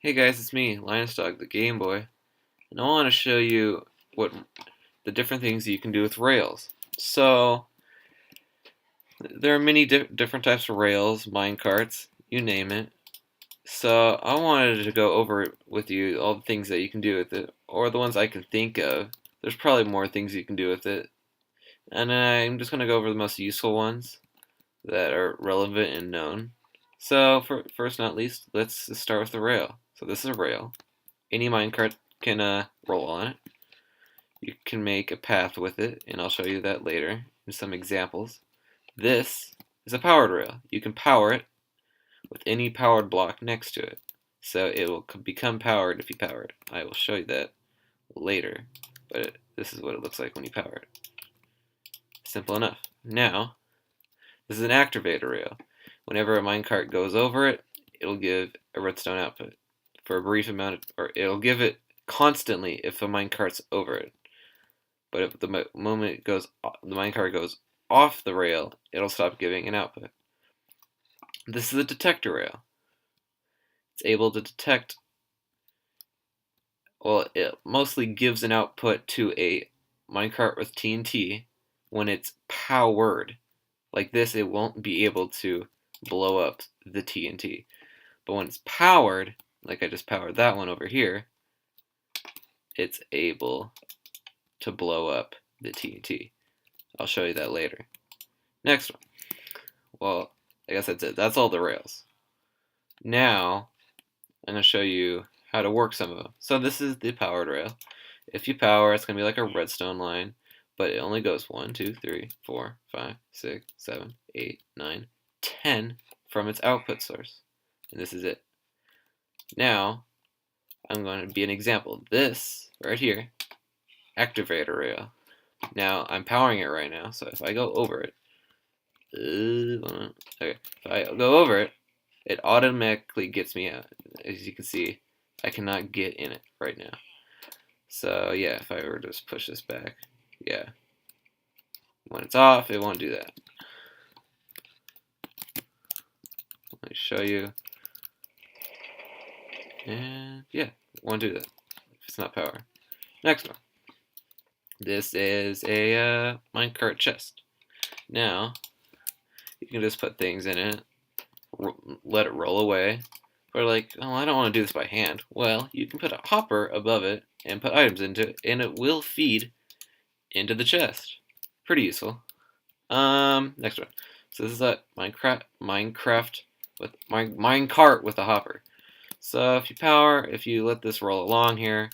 Hey guys, it's me, Linus Dog, the Game Boy, and I want to show you what the different things you can do with rails. So, there are many different types of rails, minecarts, you name it. So, I wanted to go over with you all the things that you can do with it, or the ones I can think of. There's probably more things you can do with it, and I'm just going to go over the most useful ones that are relevant and known. So, for first not least, let's start with the rail. So, this is a rail. Any minecart can roll on it. You can make a path with it, and I'll show you that later in some examples. This is a powered rail. You can power it with any powered block next to it. So it will become powered if you power it. I will show you that later, but this is what it looks like when you power it. Simple enough. Now, this is an activator rail. Whenever a minecart goes over it, it'll give a redstone output for a brief amount, or it'll give it constantly if a minecart's over it. But if the moment the minecart goes off the rail, it'll stop giving an output. This is a detector rail. It's able to detect, well, it mostly gives an output to a minecart with TNT when it's powered. Like this, it won't be able to blow up the TNT. But when it's powered, like I just powered that one over here, it's able to blow up the TNT. I'll show you that later. Next one. Well, I guess that's it. That's all the rails. Now, I'm going to show you how to work some of them. So this is the powered rail. If you power, it's going to be like a redstone line, but it only goes 1, 2, 3, 4, 5, 6, 7, 8, 9, 10 from its output source. And this is it. Now, I'm going to be an example. This, right here, activator rail. Now, I'm powering it right now, so if I go over it, okay, if I go over it, it automatically gets me out. As you can see, I cannot get in it right now. So yeah, if I were to just push this back, yeah. When it's off, it won't do that. Let me show you. And yeah, it won't do that if it's not power. Next one. This is a minecart chest. Now, you can just put things in it, let it roll away. Or like, oh, I don't want to do this by hand. Well, you can put a hopper above it and put items into it, and it will feed into the chest. Pretty useful. Next one. So this is a Minecraft with minecart with a hopper. So if you let this roll along here,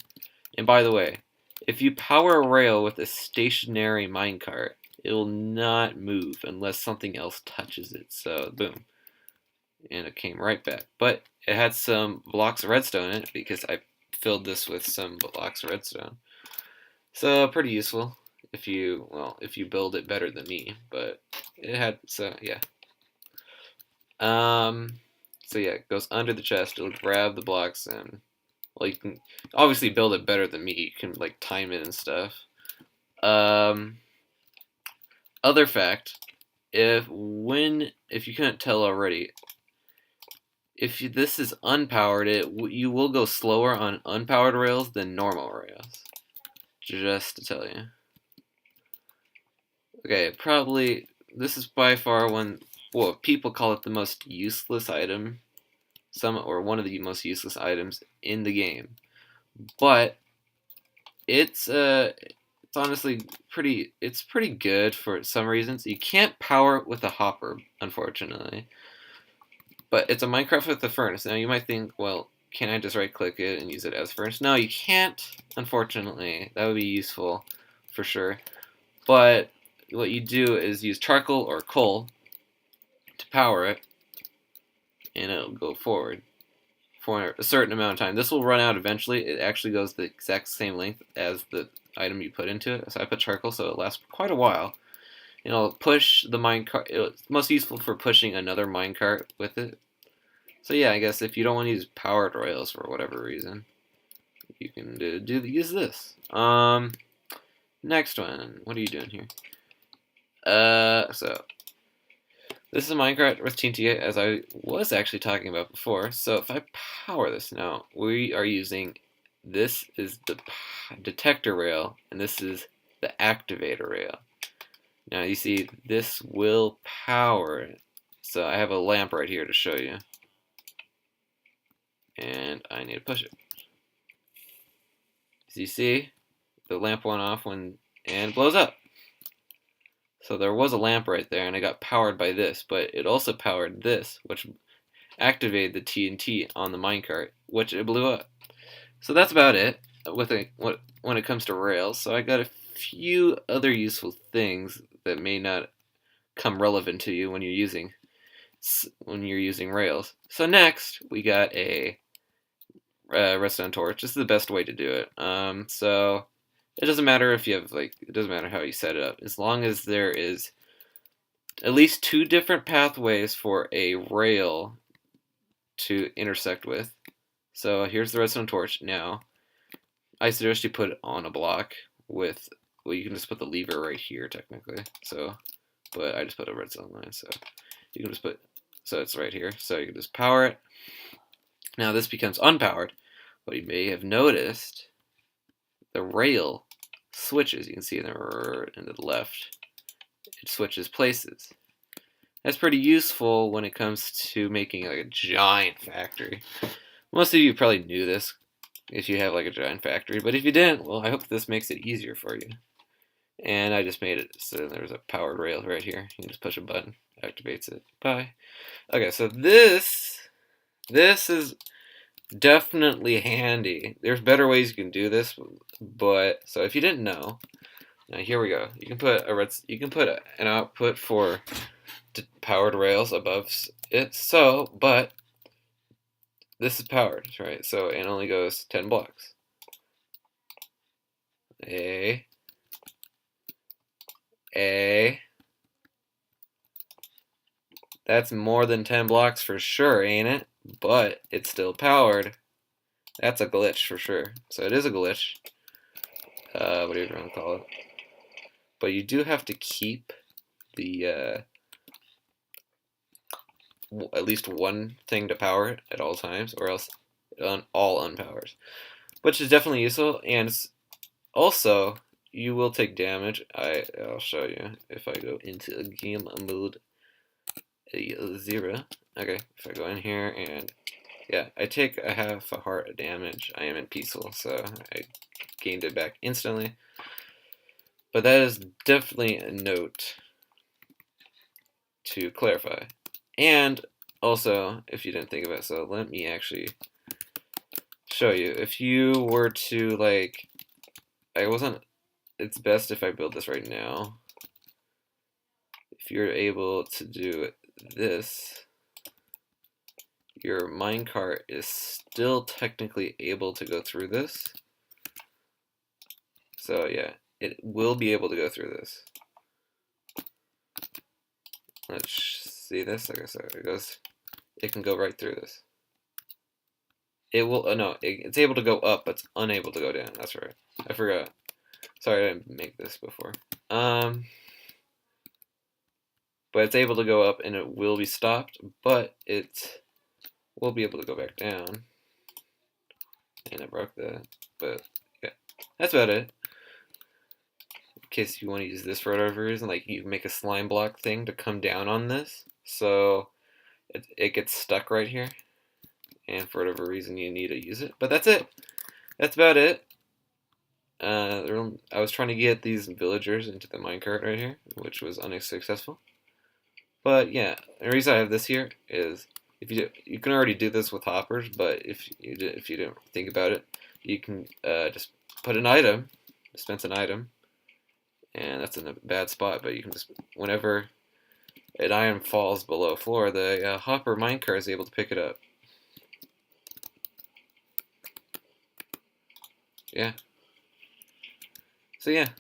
and by the way, if you power a rail with a stationary minecart, it will not move unless something else touches it. So boom, and it came right back. But it had some blocks of redstone in it because I filled this with some blocks of redstone. So pretty useful if you build it better than me. But it had yeah. So yeah, it goes under the chest. It'll grab the blocks and well, you can obviously build it better than me. You can like time it and stuff. Other fact, if you couldn't tell already, if this is unpowered, you will go slower on unpowered rails than normal rails. Just to tell you. Okay, probably this is by far people call it the most useless item, or one of the most useless items in the game. But it's honestly pretty good for some reasons. You can't power it with a hopper, unfortunately. But it's a Minecraft with a furnace. Now you might think, well, can I just right click it and use it as furnace? No, you can't, unfortunately. That would be useful for sure. But what you do is use charcoal or coal to power it, and it'll go forward for a certain amount of time. This will run out eventually. It actually goes the exact same length as the item you put into it. So I put charcoal, so it lasts quite a while. And it'll push the minecart. It's most useful for pushing another minecart with it. So yeah, I guess if you don't want to use powered rails for whatever reason, you can use this. Next one. What are you doing here? So This is Minecraft with TNT, as I was actually talking about before. So if I power this now, we are using, this is the detector rail, and this is the activator rail. Now you see, this will power it. So I have a lamp right here to show you. And I need to push it. As you see, the lamp went off and blows up. So there was a lamp right there, and it got powered by this, but it also powered this, which activated the TNT on the minecart, which it blew up. So that's about it when it comes to rails. So I got a few other useful things that may not come relevant to you when you're using rails. So next we got a redstone torch. This is the best way to do it. So it doesn't matter if you have it doesn't matter how you set it up, as long as there is at least 2 different pathways for a rail to intersect with. So here's the redstone torch. Now, I suggest you put it on a block with, well, you can just put the lever right here technically. So, but I just put a redstone line, so you can just put, so it's right here. So you can just power it. Now this becomes unpowered, but you may have noticed the rail switches. You can see in the left, it switches places. That's pretty useful when it comes to making like a giant factory. Most of you probably knew this if you have like a giant factory, but if you didn't, well, I hope this makes it easier for you. And I just made it so there's a powered rail right here. You can just push a button, activates it. Bye. Okay, so this is definitely handy. There's better ways you can do this, but so if you didn't know, now here we go. You can put an output for powered rails above it. So, but this is powered, right? So it only goes 10 blocks. A. That's more than 10 blocks for sure, ain't it? But it's still powered. That's a glitch for sure. So it is a glitch. Whatever you want to call it. But you do have to keep the at least one thing to power it at all times, or else all unpowers. Which is definitely useful, and also you will take damage. I'll show you if I go into a game mode 0. Okay, if I go in here and yeah, I take a half a heart of damage. I am in peaceful, so I gained it back instantly. But that is definitely a note to clarify. And also, if you didn't think of it, so let me actually show you. If you were to it's best if I build this right now. If you're able to do this, your minecart is still technically able to go through this. So yeah, it will be able to go through this. Let's see this. Okay, so it can go right through this. It will, no, it's able to go up, but it's unable to go down. That's right. I forgot. Sorry, I didn't make this before. But it's able to go up and it will be stopped, but it will be able to go back down. And I broke that, but yeah, that's about it. In case you want to use this for whatever reason, like you make a slime block thing to come down on this, so it gets stuck right here, and for whatever reason you need to use it. But that's it. That's about it. I was trying to get these villagers into the minecart right here, which was unsuccessful. But yeah, the reason I have this here is you can already do this with hoppers, but if you didn't think about it, you can just put an item, dispense an item, and that's in a bad spot. But you can just, whenever an item falls below floor, the hopper minecart is able to pick it up. Yeah. So yeah,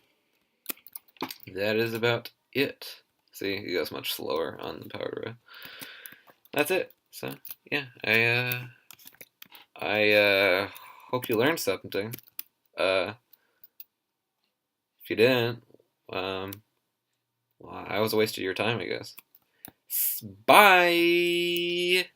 that is about it. See, it goes much slower on the powered rail. That's it. So yeah, I hope you learned something. If you didn't, well, I was a waste of your time, I guess. Bye!